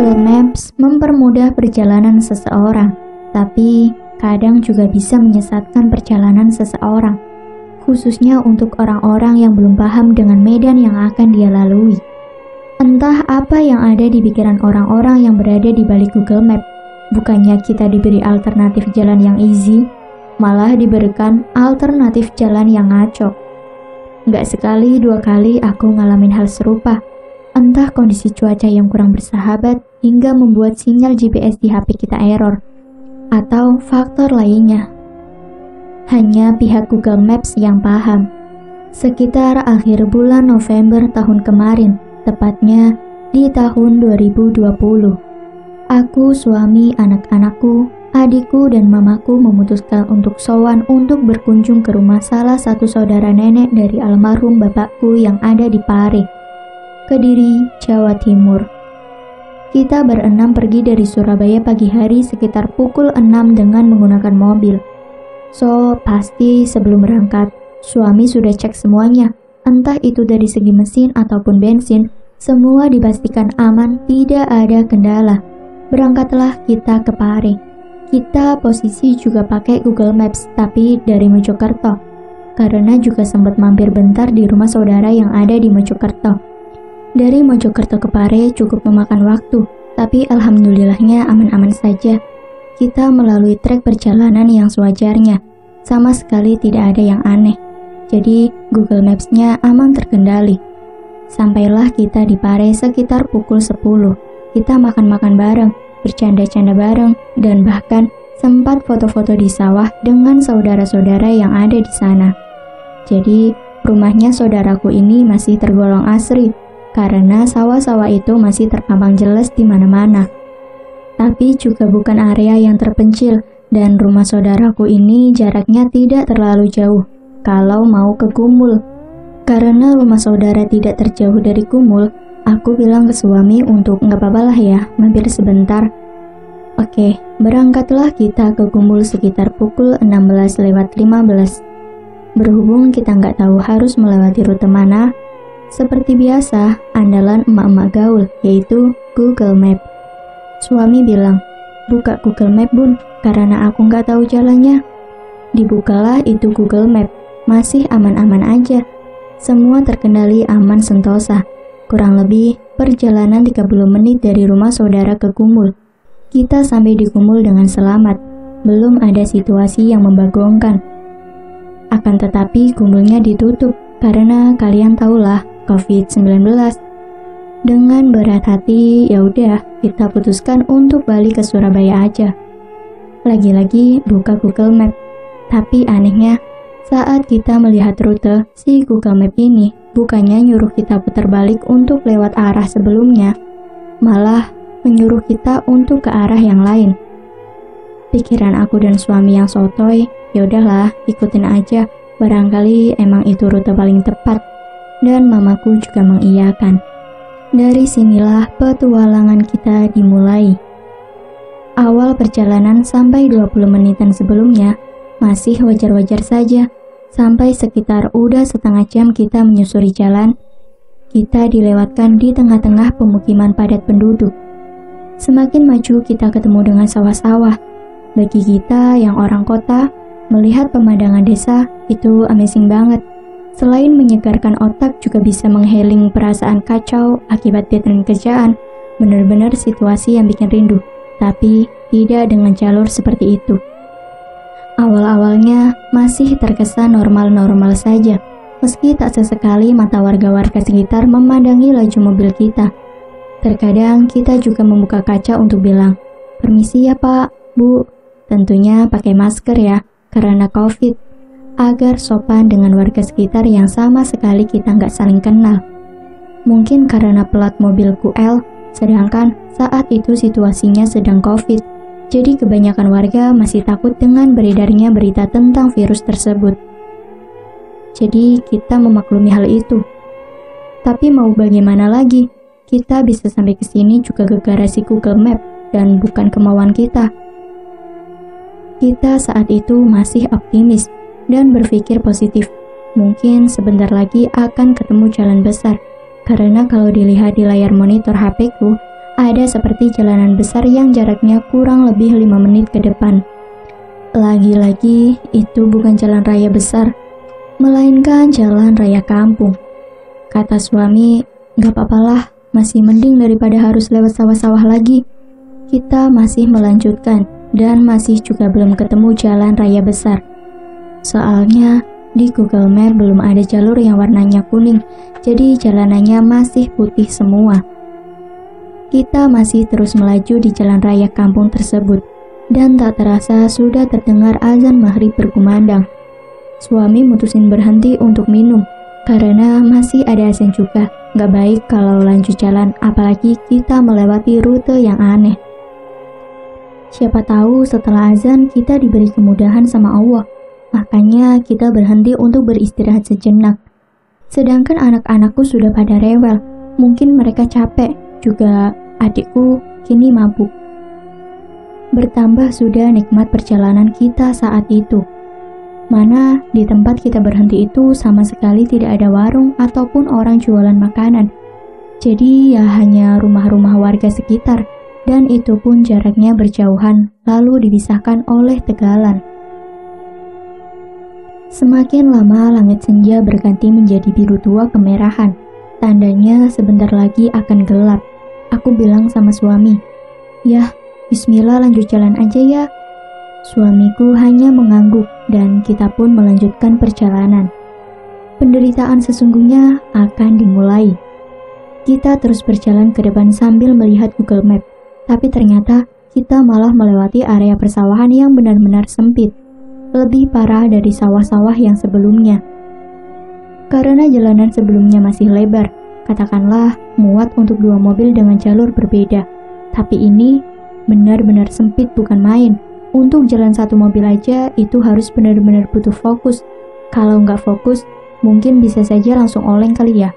Google Maps mempermudah perjalanan seseorang, tapi kadang juga bisa menyesatkan perjalanan seseorang, khususnya untuk orang-orang yang belum paham dengan medan yang akan dia lalui. Entah apa yang ada di pikiran orang-orang yang berada di balik Google Map. Bukannya kita diberi alternatif jalan yang easy, malah diberikan alternatif jalan yang ngaco. Nggak sekali, dua kali aku ngalamin hal serupa. Entah kondisi cuaca yang kurang bersahabat hingga membuat sinyal GPS di HP kita error, atau faktor lainnya. Hanya pihak Google Maps yang paham. Sekitar akhir bulan November tahun kemarin, tepatnya di tahun 2020, aku, suami, anak-anakku, adikku, dan mamaku memutuskan untuk sowan untuk berkunjung ke rumah salah satu saudara nenek dari almarhum bapakku yang ada di Pare, Kediri, Jawa Timur. Kita berenam pergi dari Surabaya pagi hari sekitar pukul 6 dengan menggunakan mobil. So, pasti sebelum berangkat, suami sudah cek semuanya, entah itu dari segi mesin ataupun bensin, semua dipastikan aman, tidak ada kendala. Berangkatlah kita ke Pare. Kita posisi juga pakai Google Maps, tapi dari Mojokerto, karena juga sempat mampir bentar di rumah saudara yang ada di Mojokerto. Dari Mojokerto ke Pare cukup memakan waktu, tapi alhamdulillahnya aman-aman saja. Kita melalui trek perjalanan yang sewajarnya, sama sekali tidak ada yang aneh. Jadi Google Maps-nya aman terkendali. Sampailah kita di Pare sekitar pukul 10. Kita makan-makan bareng, bercanda-canda bareng, dan bahkan sempat foto-foto di sawah dengan saudara-saudara yang ada di sana. Jadi rumahnya saudaraku ini masih tergolong asri, karena sawah-sawah itu masih terpampang jelas di mana-mana. Tapi juga bukan area yang terpencil, dan rumah saudaraku ini jaraknya tidak terlalu jauh kalau mau ke Gumul. Karena rumah saudara tidak terjauh dari Gumul, aku bilang ke suami untuk nggak apa-apa lah ya, mampir sebentar. Oke, berangkatlah kita ke Gumul sekitar pukul 16:15. Berhubung kita nggak tahu harus melewati rute mana, seperti biasa, andalan emak-emak gaul, yaitu Google Map. Suami bilang, buka Google Map bun, karena aku nggak tahu jalannya. Dibukalah itu Google Map, masih aman-aman aja. Semua terkendali aman sentosa. Kurang lebih perjalanan 30 menit dari rumah saudara ke Gumul. Kita sampai di Gumul dengan selamat, belum ada situasi yang membagongkan. Akan tetapi Gumulnya ditutup, karena kalian tahulah COVID-19. Dengan berat hati, ya udah kita putuskan untuk balik ke Surabaya aja. Lagi-lagi buka Google Map. Tapi anehnya, saat kita melihat rute, si Google Map ini bukannya nyuruh kita putar balik untuk lewat arah sebelumnya, malah menyuruh kita untuk ke arah yang lain. Pikiran aku dan suami yang sotoy, ya udahlah, ikutin aja. Barangkali emang itu rute paling tepat. Dan mamaku juga mengiyakan. Dari sinilah petualangan kita dimulai. Awal perjalanan sampai 20 menitan sebelumnya masih wajar-wajar saja. Sampai sekitar udah setengah jam kita menyusuri jalan, kita dilewatkan di tengah-tengah pemukiman padat penduduk. Semakin maju kita ketemu dengan sawah-sawah. Bagi kita yang orang kota, melihat pemandangan desa itu amazing banget. Selain menyegarkan otak, juga bisa menghealing perasaan kacau akibat deadline kerjaan. Benar-benar situasi yang bikin rindu, tapi tidak dengan jalur seperti itu. Awal-awalnya masih terkesan normal-normal saja, meski tak sesekali mata warga-warga sekitar memandangi laju mobil kita. Terkadang kita juga membuka kaca untuk bilang, "Permisi ya Pak, Bu." Tentunya pakai masker ya, karena COVID. Agar sopan dengan warga sekitar yang sama sekali kita nggak saling kenal. Mungkin karena plat mobilku L, sedangkan saat itu situasinya sedang COVID. Jadi kebanyakan warga masih takut dengan beredarnya berita tentang virus tersebut. Jadi kita memaklumi hal itu. Tapi mau bagaimana lagi? Kita bisa sampai ke sini juga gara-gara si Google Map dan bukan kemauan kita. Kita saat itu masih optimis dan berpikir positif. Mungkin sebentar lagi akan ketemu jalan besar, karena kalau dilihat di layar monitor HP-ku, ada seperti jalanan besar yang jaraknya kurang lebih 5 menit ke depan. Lagi-lagi itu bukan jalan raya besar, melainkan jalan raya kampung. Kata suami, gak papalah, masih mending daripada harus lewat sawah-sawah lagi. Kita masih melanjutkan dan masih juga belum ketemu jalan raya besar. Soalnya di Google Map belum ada jalur yang warnanya kuning, jadi jalanannya masih putih semua. Kita masih terus melaju di jalan raya kampung tersebut, dan tak terasa sudah terdengar azan maghrib berkumandang. Suami mutusin berhenti untuk minum, karena masih ada azan juga. Gak baik kalau lanjut jalan, apalagi kita melewati rute yang aneh. Siapa tahu setelah azan kita diberi kemudahan sama Allah. Makanya kita berhenti untuk beristirahat sejenak. Sedangkan anak-anakku sudah pada rewel. Mungkin mereka capek. Juga adikku kini mabuk. Bertambah sudah nikmat perjalanan kita saat itu. Mana di tempat kita berhenti itu sama sekali tidak ada warung ataupun orang jualan makanan. Jadi ya hanya rumah-rumah warga sekitar. Dan itu pun jaraknya berjauhan, lalu dipisahkan oleh tegalan. Semakin lama langit senja berganti menjadi biru tua kemerahan. Tandanya sebentar lagi akan gelap. Aku bilang sama suami, "Yah, bismillah lanjut jalan aja ya." Suamiku hanya mengangguk dan kita pun melanjutkan perjalanan. Penderitaan sesungguhnya akan dimulai. Kita terus berjalan ke depan sambil melihat Google Map. Tapi ternyata kita malah melewati area persawahan yang benar-benar sempit. Lebih parah dari sawah-sawah yang sebelumnya. Karena jalanan sebelumnya masih lebar, katakanlah muat untuk 2 mobil dengan jalur berbeda. Tapi ini benar-benar sempit bukan main. Untuk jalan 1 mobil aja itu harus benar-benar butuh fokus. Kalau nggak fokus, mungkin bisa saja langsung oleng kali ya.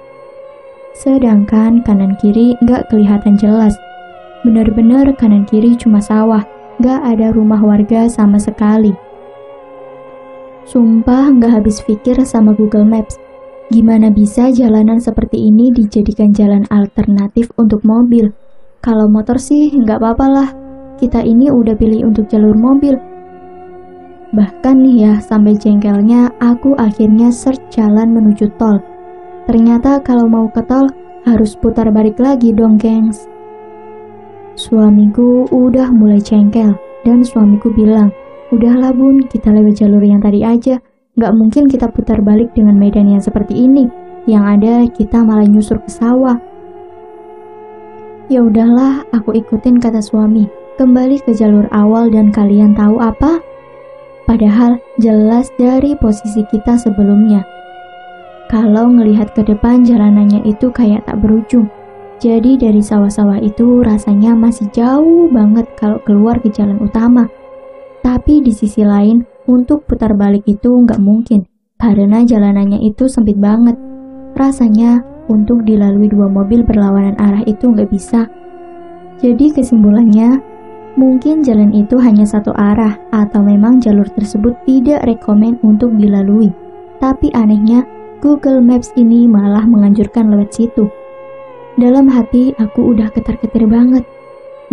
Sedangkan kanan kiri nggak kelihatan jelas. Benar-benar kanan kiri cuma sawah, nggak ada rumah warga sama sekali. Sumpah nggak habis pikir sama Google Maps. Gimana bisa jalanan seperti ini dijadikan jalan alternatif untuk mobil? Kalau motor sih nggak apa-apa lah. Kita ini udah pilih untuk jalur mobil. Bahkan nih ya, sampai jengkelnya aku akhirnya search jalan menuju tol. Ternyata kalau mau ke tol harus putar balik lagi dong, gengs. Suamiku udah mulai jengkel dan suamiku bilang, "Udahlah bun, kita lewat jalur yang tadi aja. Gak mungkin kita putar balik dengan medan yang seperti ini. Yang ada kita malah nyusur ke sawah." Ya udahlah, aku ikutin kata suami. Kembali ke jalur awal dan kalian tahu apa? Padahal jelas dari posisi kita sebelumnya. Kalau ngelihat ke depan jalanannya itu kayak tak berujung. Jadi dari sawah-sawah itu rasanya masih jauh banget kalau keluar ke jalan utama. Tapi di sisi lain, untuk putar balik itu nggak mungkin, karena jalanannya itu sempit banget. Rasanya, untuk dilalui 2 mobil berlawanan arah itu nggak bisa. Jadi kesimpulannya, mungkin jalan itu hanya satu arah, atau memang jalur tersebut tidak rekomen untuk dilalui. Tapi anehnya, Google Maps ini malah menganjurkan lewat situ. Dalam hati, aku udah ketar-ketir banget.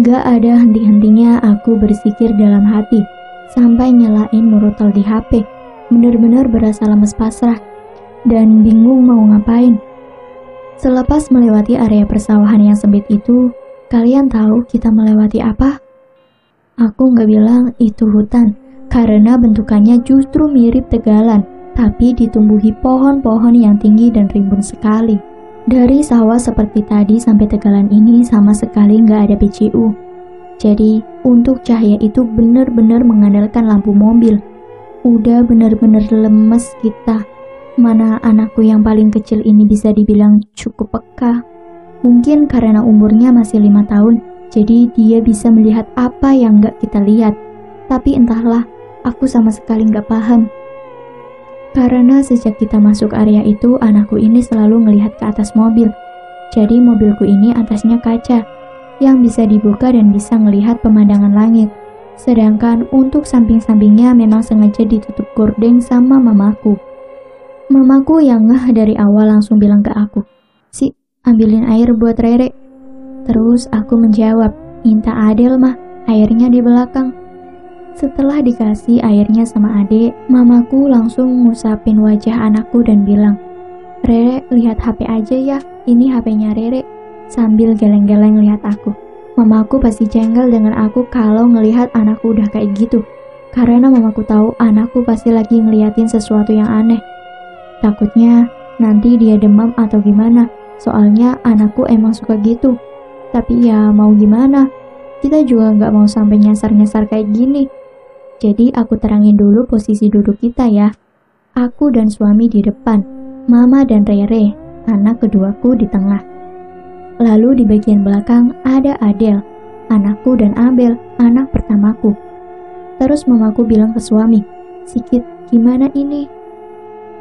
Gak ada henti-hentinya aku bersikir dalam hati. Sampai nyalain murotal di HP, bener-bener berasa lemes pasrah dan bingung mau ngapain. Selepas melewati area persawahan yang sempit itu, kalian tahu kita melewati apa? Aku nggak bilang itu hutan, karena bentukannya justru mirip tegalan, tapi ditumbuhi pohon-pohon yang tinggi dan rimbun sekali. Dari sawah seperti tadi sampai tegalan ini sama sekali nggak ada PCU. Jadi, untuk cahaya itu benar-benar mengandalkan lampu mobil. Udah benar-benar lemes kita. Mana anakku yang paling kecil ini bisa dibilang cukup peka. Mungkin karena umurnya masih 5 tahun, jadi dia bisa melihat apa yang nggak kita lihat. Tapi entahlah, aku sama sekali nggak paham. Karena sejak kita masuk area itu, anakku ini selalu ngelihat ke atas mobil. Jadi mobilku ini atasnya kaca, yang bisa dibuka dan bisa melihat pemandangan langit. Sedangkan untuk samping-sampingnya memang sengaja ditutup gorden sama mamaku. Mamaku yang ngeh dari awal langsung bilang ke aku, "Si, ambilin air buat Rere." Terus aku menjawab, minta Adel mah, airnya di belakang. Setelah dikasih airnya sama adek, mamaku langsung ngusapin wajah anakku dan bilang, "Rere, lihat HP aja ya, ini HP-nya Rere," sambil geleng-geleng lihat aku. Mamaku pasti jengkel dengan aku kalau ngelihat anakku udah kayak gitu, karena mamaku tahu anakku pasti lagi ngeliatin sesuatu yang aneh. Takutnya nanti dia demam atau gimana, soalnya anakku emang suka gitu. Tapi ya mau gimana, kita juga nggak mau sampai nyasar-nyasar kayak gini. Jadi aku terangin dulu posisi duduk kita ya. Aku dan suami di depan, mama dan Rere, anak keduaku di tengah. Lalu di bagian belakang ada Adel, anakku, dan Abel, anak pertamaku. Terus mamaku bilang ke suami, "Sikit, gimana ini?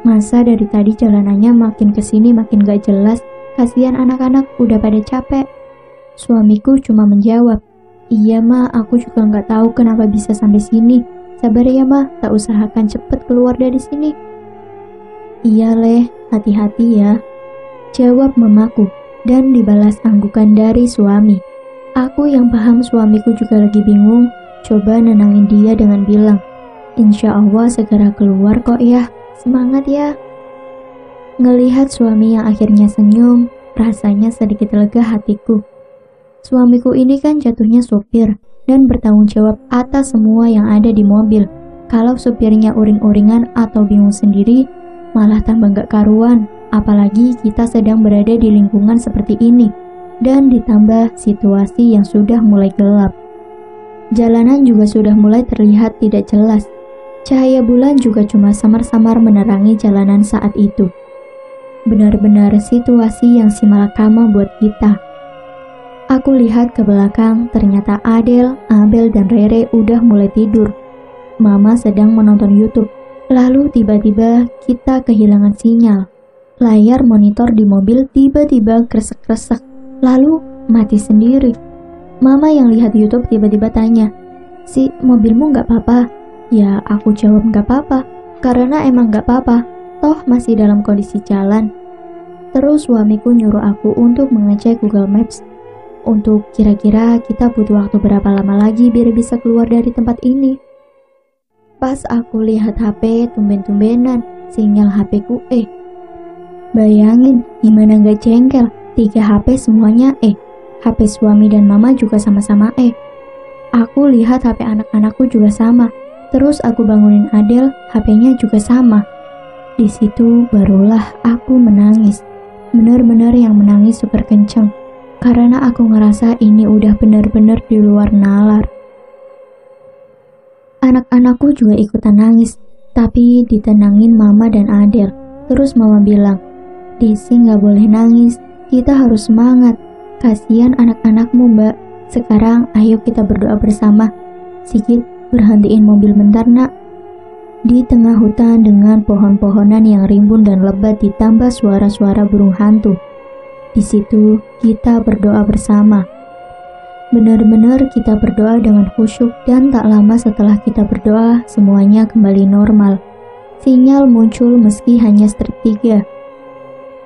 Masa dari tadi jalanannya makin kesini makin gak jelas, kasihan anak-anak udah pada capek." Suamiku cuma menjawab, "Iya ma, aku juga nggak tahu kenapa bisa sampai sini. Sabar ya ma, tak usahakan cepet keluar dari sini." "Iya leh, hati-hati ya," jawab mamaku, dan dibalas anggukan dari suami. Aku yang paham suamiku juga lagi bingung, coba nenangin dia dengan bilang, "Insya Allah segera keluar kok ya, semangat ya." Ngelihat suami yang akhirnya senyum, rasanya sedikit lega hatiku. Suamiku ini kan jatuhnya sopir dan bertanggung jawab atas semua yang ada di mobil. Kalau supirnya uring-uringan atau bingung sendiri, malah tambah gak karuan. Apalagi kita sedang berada di lingkungan seperti ini, dan ditambah situasi yang sudah mulai gelap. Jalanan juga sudah mulai terlihat tidak jelas. Cahaya bulan juga cuma samar-samar menerangi jalanan saat itu. Benar-benar situasi yang simalakama buat kita. Aku lihat ke belakang, ternyata Adel, Abel, dan Rere udah mulai tidur. Mama sedang menonton YouTube. Lalu tiba-tiba kita kehilangan sinyal. Layar monitor di mobil tiba-tiba kresek-kresek, lalu mati sendiri. Mama yang lihat YouTube tiba-tiba tanya, "Si, mobilmu gak apa-apa?" Ya, aku jawab gak apa-apa, karena emang gak apa-apa, toh masih dalam kondisi jalan. Terus suamiku nyuruh aku untuk mengecek Google Maps, untuk kira-kira kita butuh waktu berapa lama lagi biar bisa keluar dari tempat ini. Pas aku lihat HP, tumben-tumbenan sinyal HP-ku Bayangin gimana gak jengkel, 3 HP semuanya HP suami dan mama juga sama-sama Aku lihat HP anak-anakku juga sama. Terus aku bangunin Adel, HP-nya juga sama. Di situ barulah aku menangis. Benar-benar yang menangis super kenceng. Karena aku ngerasa ini udah benar-benar di luar nalar. Anak-anakku juga ikutan nangis, tapi ditenangin mama dan Adel. Terus mama bilang, "Desi gak boleh nangis, kita harus semangat. Kasihan anak-anakmu mbak. Sekarang ayo kita berdoa bersama. Sikit, berhentiin mobil bentar nak." Di tengah hutan dengan pohon-pohonan yang rimbun dan lebat ditambah suara-suara burung hantu. Di situ kita berdoa bersama. Benar-benar kita berdoa dengan khusyuk, dan tak lama setelah kita berdoa, semuanya kembali normal. Sinyal muncul meski hanya strip 3.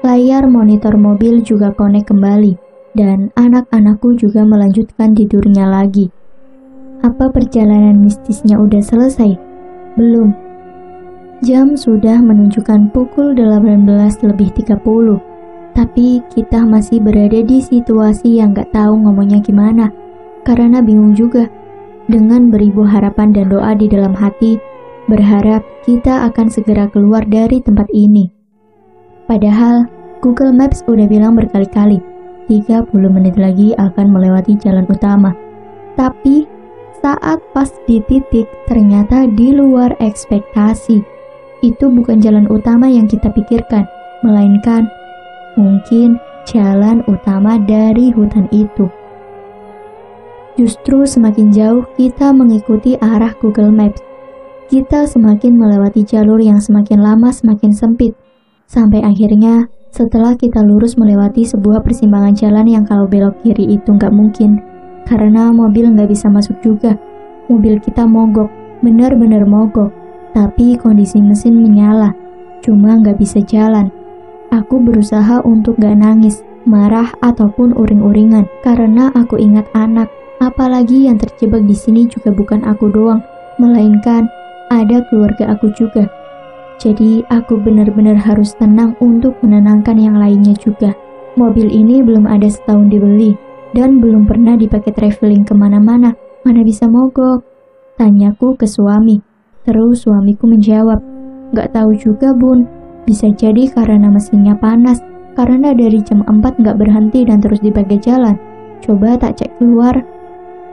Layar monitor mobil juga connect kembali, dan anak-anakku juga melanjutkan tidurnya lagi. Apa perjalanan mistisnya udah selesai? Belum. Jam sudah menunjukkan pukul 18:30. Tapi kita masih berada di situasi yang gak tahu ngomongnya gimana, karena bingung juga. Dengan beribu harapan dan doa di dalam hati, berharap kita akan segera keluar dari tempat ini. Padahal Google Maps udah bilang berkali-kali, 30 menit lagi akan melewati jalan utama. Tapi saat pas di titik, ternyata di luar ekspektasi. Itu bukan jalan utama yang kita pikirkan, melainkan mungkin jalan utama dari hutan itu. Justru semakin jauh kita mengikuti arah Google Maps, kita semakin melewati jalur yang semakin lama semakin sempit. Sampai akhirnya setelah kita lurus melewati sebuah persimpangan jalan yang kalau belok kiri itu nggak mungkin, karena mobil nggak bisa masuk juga. Mobil kita mogok, benar-benar mogok, tapi kondisi mesin menyala, cuma nggak bisa jalan. Aku berusaha untuk gak nangis, marah ataupun uring-uringan karena aku ingat anak. Apalagi yang terjebak di sini juga bukan aku doang, melainkan ada keluarga aku juga. Jadi aku benar-benar harus tenang untuk menenangkan yang lainnya juga. Mobil ini belum ada setahun dibeli dan belum pernah dipakai traveling kemana-mana. Mana bisa mogok? Tanyaku ke suami. Terus suamiku menjawab, "Gak tahu juga bun, bisa jadi karena mesinnya panas, karena dari jam 4 gak berhenti dan terus dipakai jalan. Coba tak cek keluar."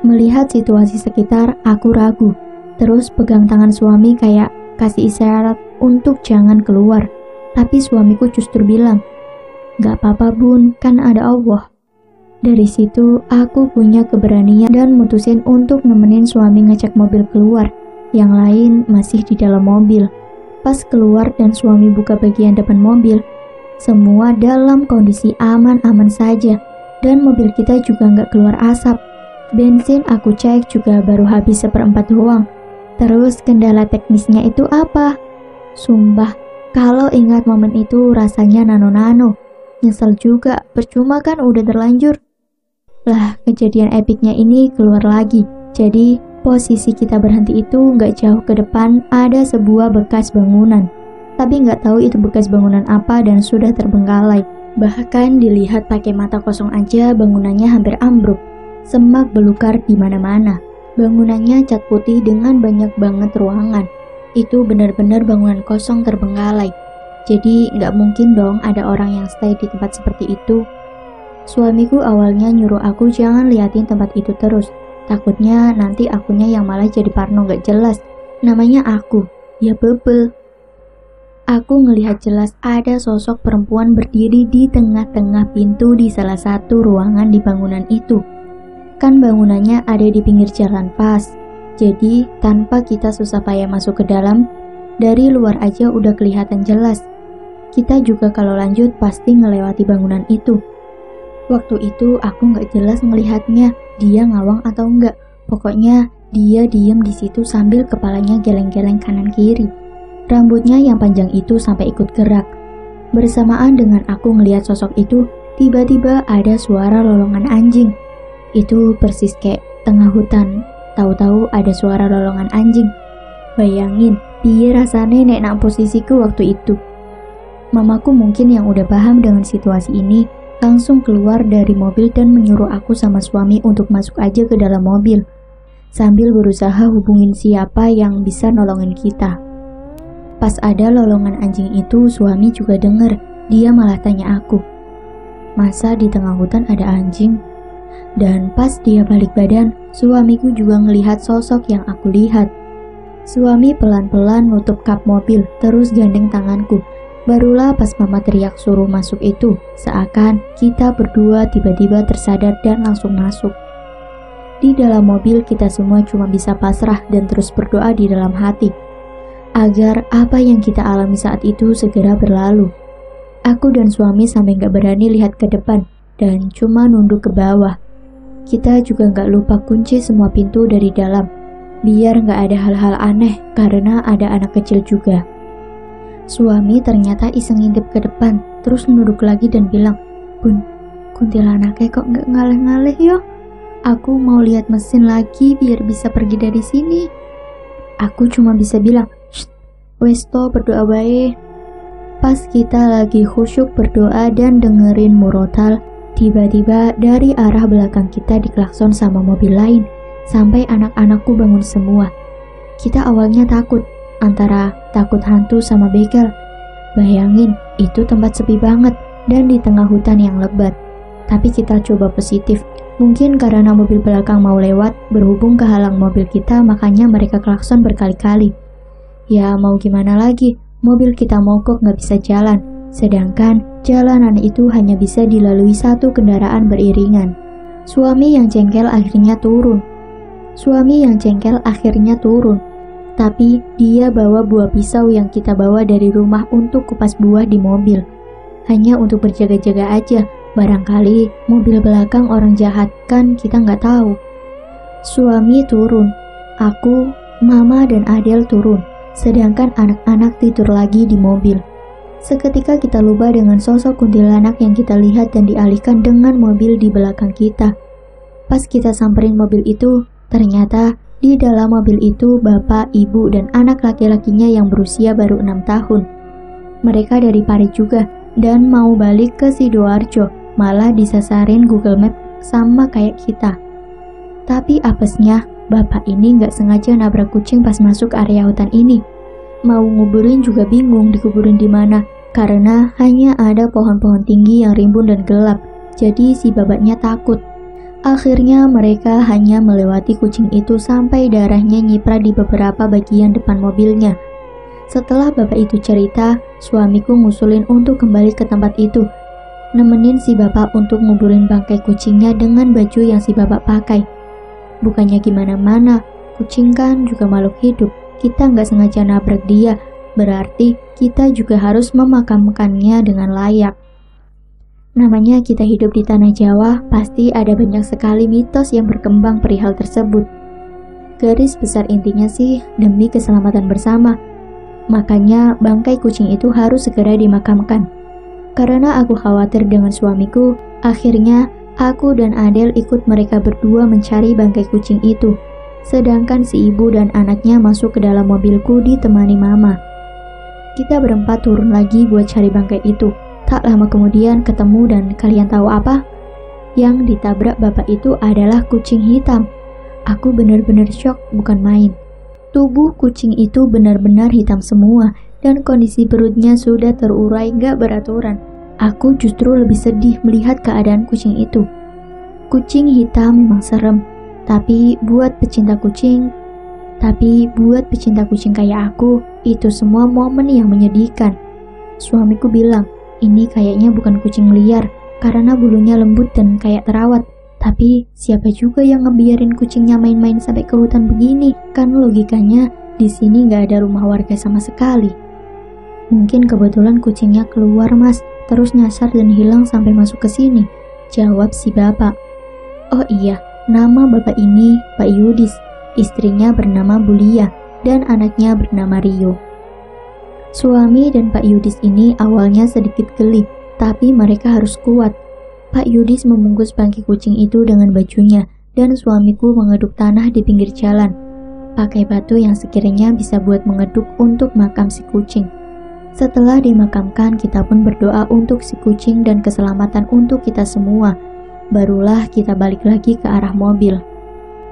Melihat situasi sekitar, aku ragu. Terus pegang tangan suami kayak kasih isyarat untuk jangan keluar. Tapi suamiku justru bilang, "Gak apa-apa bun, kan ada Allah." Dari situ aku punya keberanian dan mutusin untuk nemenin suami ngecek mobil keluar. Yang lain masih di dalam mobil. Pas keluar dan suami buka bagian depan mobil, semua dalam kondisi aman-aman saja. Dan mobil kita juga gak keluar asap. Bensin aku cek juga baru habis 1/4 doang. Terus kendala teknisnya itu apa? Sumpah, kalau ingat momen itu rasanya nano-nano. Nyesel juga, percuma kan udah terlanjur. Lah, kejadian epicnya ini keluar lagi. Jadi, posisi kita berhenti itu nggak jauh ke depan ada sebuah bekas bangunan. Tapi nggak tahu itu bekas bangunan apa dan sudah terbengkalai. Bahkan dilihat pakai mata kosong aja bangunannya hampir ambruk. Semak belukar di mana-mana. Bangunannya cat putih dengan banyak banget ruangan. Itu benar-benar bangunan kosong terbengkalai. Jadi nggak mungkin dong ada orang yang stay di tempat seperti itu. Suamiku awalnya nyuruh aku jangan liatin tempat itu terus. Takutnya nanti akunya yang malah jadi parno nggak jelas. Namanya aku, ya bebel. Aku ngelihat jelas ada sosok perempuan berdiri di tengah-tengah pintu di salah satu ruangan di bangunan itu. Kan bangunannya ada di pinggir jalan pas. Jadi tanpa kita susah payah masuk ke dalam, dari luar aja udah kelihatan jelas. Kita juga kalau lanjut pasti ngelewati bangunan itu. Waktu itu aku nggak jelas melihatnya, dia ngawang atau enggak. Pokoknya dia diem di situ sambil kepalanya geleng-geleng kanan kiri. Rambutnya yang panjang itu sampai ikut gerak. Bersamaan dengan aku ngelihat sosok itu, tiba-tiba ada suara lolongan anjing. Itu persis kayak tengah hutan. Tahu-tahu ada suara lolongan anjing. Bayangin, piye rasane nek nak posisiku waktu itu. Mamaku mungkin yang udah paham dengan situasi ini, langsung keluar dari mobil dan menyuruh aku sama suami untuk masuk aja ke dalam mobil, sambil berusaha hubungin siapa yang bisa nolongin kita. Pas ada lolongan anjing itu, suami juga denger. Dia malah tanya aku, "Masa di tengah hutan ada anjing?" Dan pas dia balik badan, suamiku juga ngelihat sosok yang aku lihat. Suami pelan-pelan nutup kap mobil, terus gandeng tanganku. Barulah pas mama teriak suruh masuk itu, seakan kita berdua tiba-tiba tersadar dan langsung masuk. Di dalam mobil kita semua cuma bisa pasrah dan terus berdoa di dalam hati, agar apa yang kita alami saat itu segera berlalu. Aku dan suami sampai gak berani lihat ke depan dan cuma nunduk ke bawah. Kita juga gak lupa kunci semua pintu dari dalam, biar gak ada hal-hal aneh karena ada anak kecil juga. Suami ternyata iseng ngintip ke depan, terus nunduk lagi dan bilang, "Bun, kuntilanaknya kok gak ngaleh-ngaleh yo? Aku mau lihat mesin lagi biar bisa pergi dari sini." Aku cuma bisa bilang, "Shh, wes to berdoa bae." Pas kita lagi khusyuk berdoa dan dengerin murotal, tiba-tiba dari arah belakang kita diklakson sama mobil lain, sampai anak-anakku bangun semua. Kita awalnya takut, antara takut hantu sama begal. Bayangin, itu tempat sepi banget dan di tengah hutan yang lebat. Tapi kita coba positif. Mungkin karena mobil belakang mau lewat, berhubung kehalang mobil kita, makanya mereka klakson berkali-kali. Ya mau gimana lagi, mobil kita mogok gak bisa jalan. Sedangkan jalanan itu hanya bisa dilalui satu kendaraan beriringan. Suami yang jengkel akhirnya turun. Tapi dia bawa buah pisau yang kita bawa dari rumah untuk kupas buah di mobil. Hanya untuk berjaga-jaga aja, barangkali mobil belakang orang jahat, kan kita nggak tahu. Suami turun, aku, mama dan Adel turun, sedangkan anak-anak tidur lagi di mobil. Seketika kita lupa dengan sosok kuntilanak yang kita lihat dan dialihkan dengan mobil di belakang kita. Pas kita samperin mobil itu, ternyata di dalam mobil itu bapak, ibu, dan anak laki-lakinya yang berusia baru 6 tahun. Mereka dari Pare juga dan mau balik ke Sidoarjo, malah disasarin Google Map sama kayak kita. Tapi apesnya, bapak ini nggak sengaja nabrak kucing pas masuk area hutan ini. Mau nguburin juga bingung dikuburin di mana, karena hanya ada pohon-pohon tinggi yang rimbun dan gelap, jadi si babaknya takut. Akhirnya mereka hanya melewati kucing itu sampai darahnya nyiprat di beberapa bagian depan mobilnya. Setelah bapak itu cerita, suamiku ngusulin untuk kembali ke tempat itu, nemenin si bapak untuk nguburin bangkai kucingnya dengan baju yang si bapak pakai. Bukannya gimana-mana, kucing kan juga makhluk hidup. Kita nggak sengaja nabrak dia, berarti kita juga harus memakamkannya dengan layak. Namanya kita hidup di tanah Jawa, pasti ada banyak sekali mitos yang berkembang perihal tersebut. Garis besar intinya sih demi keselamatan bersama. Makanya bangkai kucing itu harus segera dimakamkan. Karena aku khawatir dengan suamiku, akhirnya aku dan Adel ikut mereka berdua mencari bangkai kucing itu. Sedangkan si ibu dan anaknya masuk ke dalam mobilku ditemani mama. Kita berempat turun lagi buat cari bangkai itu. Tak lama kemudian ketemu dan kalian tahu apa? Yang ditabrak bapak itu adalah kucing hitam. Aku benar-benar shock bukan main. Tubuh kucing itu benar-benar hitam semua dan kondisi perutnya sudah terurai gak beraturan. Aku justru lebih sedih melihat keadaan kucing itu. Kucing hitam memang serem. Tapi buat pecinta kucing kayak aku, itu semua momen yang menyedihkan. Suamiku bilang, ini kayaknya bukan kucing liar, karena bulunya lembut dan kayak terawat. Tapi siapa juga yang ngebiarin kucingnya main-main sampai ke hutan begini? Kan logikanya di sini nggak ada rumah warga sama sekali. Mungkin kebetulan kucingnya keluar mas, terus nyasar dan hilang sampai masuk ke sini, jawab si bapak. Oh iya, nama bapak ini Pak Yudis, istrinya bernama Bulia, dan anaknya bernama Rio. Suami dan Pak Yudis ini awalnya sedikit geli, tapi mereka harus kuat. Pak Yudis membungkus bangkai kucing itu dengan bajunya, dan suamiku mengeduk tanah di pinggir jalan, pakai batu yang sekiranya bisa buat mengeduk untuk makam si kucing. Setelah dimakamkan, kita pun berdoa untuk si kucing dan keselamatan untuk kita semua. Barulah kita balik lagi ke arah mobil.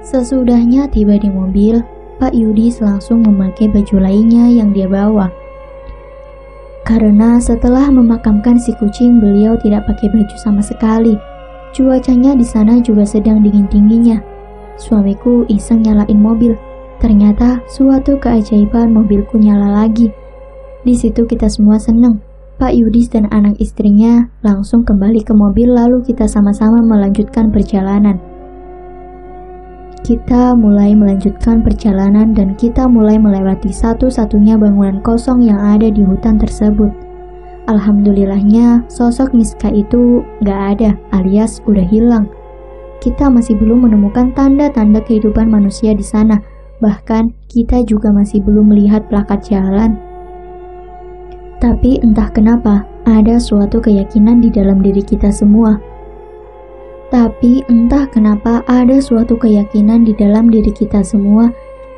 Sesudahnya tiba di mobil, Pak Yudis langsung memakai baju lainnya yang dia bawa. Karena setelah memakamkan si kucing, beliau tidak pakai baju sama sekali. Cuacanya di sana juga sedang dingin-dinginnya. Suamiku iseng nyalain mobil. Ternyata suatu keajaiban, mobilku nyala lagi. Di situ kita semua seneng. Pak Yudis dan anak istrinya langsung kembali ke mobil, lalu kita sama-sama melanjutkan perjalanan. Kita mulai melanjutkan perjalanan dan kita mulai melewati satu-satunya bangunan kosong yang ada di hutan tersebut. Alhamdulillahnya sosok Miska itu gak ada, alias udah hilang. Kita masih belum menemukan tanda-tanda kehidupan manusia di sana. Bahkan kita juga masih belum melihat plakat jalan. Tapi entah kenapa, ada suatu keyakinan di dalam diri kita semua.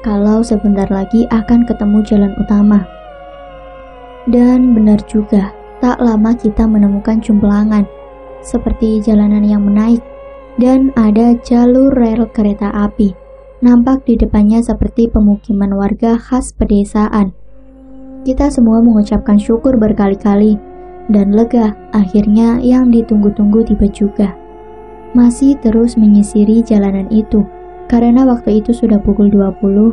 Kalau sebentar lagi akan ketemu jalan utama. Dan benar juga, tak lama kita menemukan Cumpelangan, seperti jalanan yang menaik, dan ada jalur rel kereta api. Nampak di depannya seperti pemukiman warga khas pedesaan. Kita semua mengucapkan syukur berkali-kali, dan lega, akhirnya yang ditunggu-tunggu tiba juga. Masih terus menyisiri jalanan itu, karena waktu itu sudah pukul 20,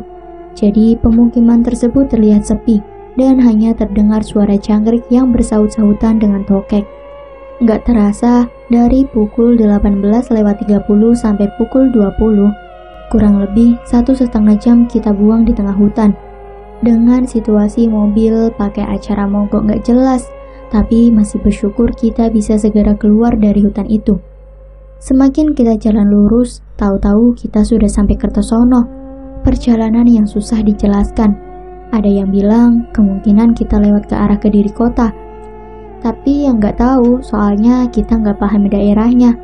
jadi pemukiman tersebut terlihat sepi, dan hanya terdengar suara jangkrik yang bersaut-sautan dengan tokek. Nggak terasa, dari pukul 18:30 sampai pukul 20, kurang lebih 1,5 jam kita buang di tengah hutan. Dengan situasi mobil pakai acara mogok nggak jelas, tapi masih bersyukur kita bisa segera keluar dari hutan itu. Semakin kita jalan lurus, tahu-tahu kita sudah sampai Kertosono. Perjalanan yang susah dijelaskan. Ada yang bilang kemungkinan kita lewat ke arah Kediri kota. Tapi yang nggak tahu, soalnya kita nggak paham daerahnya.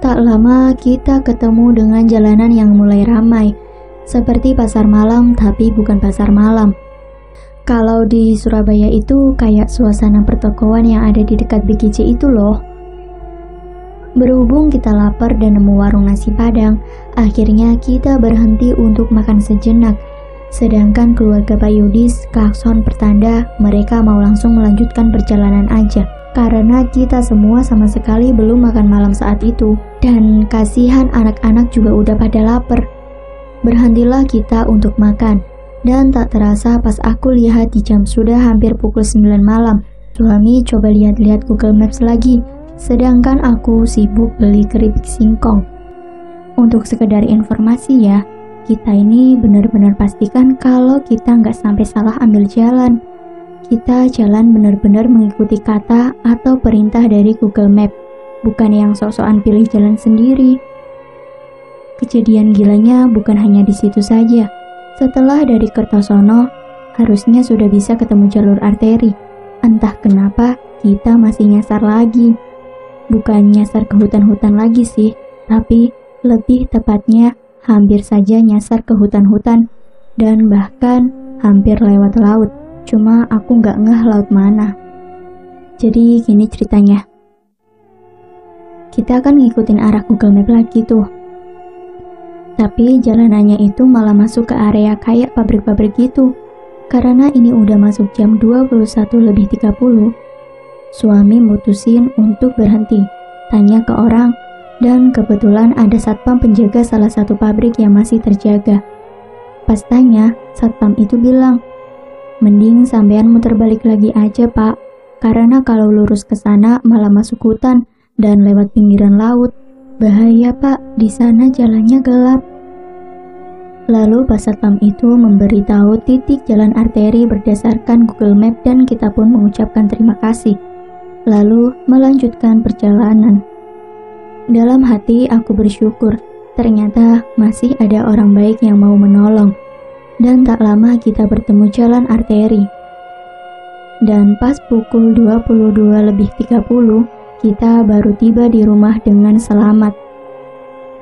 Tak lama kita ketemu dengan jalanan yang mulai ramai, seperti pasar malam tapi bukan pasar malam. Kalau di Surabaya itu kayak suasana pertokoan yang ada di dekat BGC itu loh. Berhubung kita lapar dan nemu warung nasi Padang, akhirnya kita berhenti untuk makan sejenak. Sedangkan keluarga Pak Yudis klakson pertanda mereka mau langsung melanjutkan perjalanan aja. Karena kita semua sama sekali belum makan malam saat itu. Dan kasihan anak-anak juga udah pada lapar. Berhentilah kita untuk makan. Dan tak terasa pas aku lihat di jam sudah hampir pukul 9 malam. Suami coba lihat-lihat Google Maps lagi. Sedangkan aku sibuk beli keripik singkong. Untuk sekedar informasi ya, kita ini benar-benar pastikan kalau kita nggak sampai salah ambil jalan. Kita jalan benar-benar mengikuti kata atau perintah dari Google Map, bukan yang sok-sokan pilih jalan sendiri. Kejadian gilanya bukan hanya di situ saja. Setelah dari Kertosono, harusnya sudah bisa ketemu jalur arteri. Entah kenapa kita masih nyasar lagi. Bukan nyasar ke hutan-hutan lagi sih, tapi lebih tepatnya hampir saja nyasar ke hutan-hutan dan bahkan hampir lewat laut. Cuma aku nggak ngeh laut mana. Jadi gini ceritanya. Kita kan ngikutin arah Google Map lagi tuh. Tapi jalanannya itu malah masuk ke area kayak pabrik-pabrik gitu. Karena ini udah masuk jam 21:30, suami mutusin untuk berhenti, tanya ke orang, dan kebetulan ada satpam penjaga salah satu pabrik yang masih terjaga. Pas tanya, satpam itu bilang, "Mending sampean muter balik lagi aja pak, karena kalau lurus ke sana malah masuk hutan dan lewat pinggiran laut. Bahaya pak, di sana jalannya gelap." Lalu pas satpam itu memberitahu titik jalan arteri berdasarkan Google Map dan kita pun mengucapkan terima kasih. Lalu melanjutkan perjalanan. Dalam hati aku bersyukur, ternyata masih ada orang baik yang mau menolong. Dan tak lama kita bertemu jalan arteri. Dan pas pukul 22:30, kita baru tiba di rumah dengan selamat.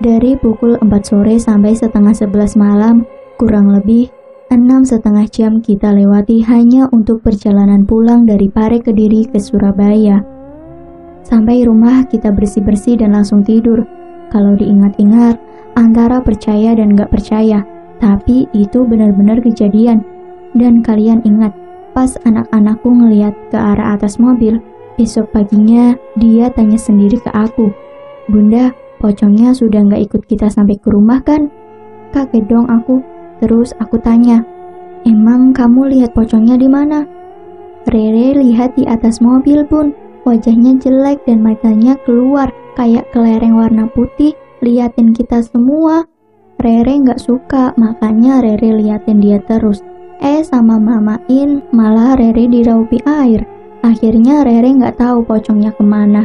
Dari pukul 4 sore sampai setengah 11 malam, kurang lebih 6,5 jam kita lewati hanya untuk perjalanan pulang dari Pare Kediri ke Surabaya. Sampai rumah kita bersih-bersih dan langsung tidur. Kalau diingat-ingat, antara percaya dan gak percaya, tapi itu benar-benar kejadian. Dan kalian ingat, pas anak-anakku ngeliat ke arah atas mobil, besok paginya dia tanya sendiri ke aku, "Bunda, pocongnya sudah gak ikut kita sampai ke rumah kan?" Kaget dong aku. Terus aku tanya, "Emang kamu lihat pocongnya di mana?" "Rere lihat di atas mobil bun. Wajahnya jelek dan matanya keluar kayak kelereng warna putih, liatin kita semua." Rere nggak suka, makanya Rere liatin dia terus. Sama mamain, malah Rere diraupi air. Akhirnya Rere nggak tahu pocongnya kemana.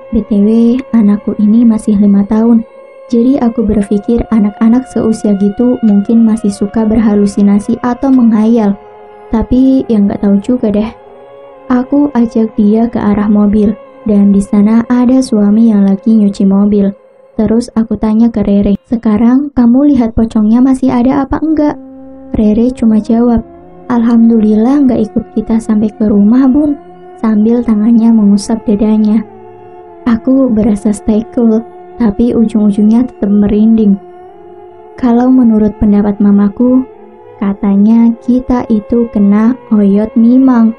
BTW, anakku ini masih 5 tahun. Jadi aku berpikir anak-anak seusia gitu mungkin masih suka berhalusinasi atau menghayal. Tapi yang nggak tahu juga deh. Aku ajak dia ke arah mobil, dan di sana ada suami yang lagi nyuci mobil. Terus aku tanya ke Rere, "Sekarang kamu lihat pocongnya masih ada apa enggak?" Rere cuma jawab, "Alhamdulillah nggak ikut kita sampai ke rumah bun," sambil tangannya mengusap dadanya. Aku berasa stay cool, tapi ujung-ujungnya tetap merinding. Kalau menurut pendapat mamaku, katanya kita itu kena oyot mimang.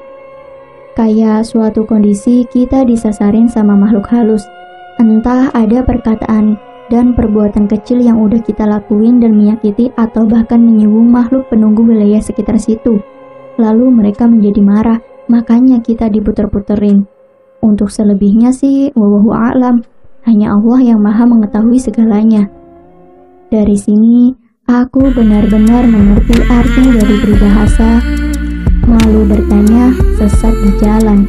Kayak suatu kondisi kita disasarin sama makhluk halus. Entah ada perkataan dan perbuatan kecil yang udah kita lakuin dan menyakiti atau bahkan menyinggung makhluk penunggu wilayah sekitar situ. Lalu mereka menjadi marah, makanya kita diputer-puterin. Untuk selebihnya sih, wallahu a'lam. Hanya Allah yang maha mengetahui segalanya. Dari sini, aku benar-benar mengerti arti dari peribahasa, "Malu bertanya, sesat di jalan."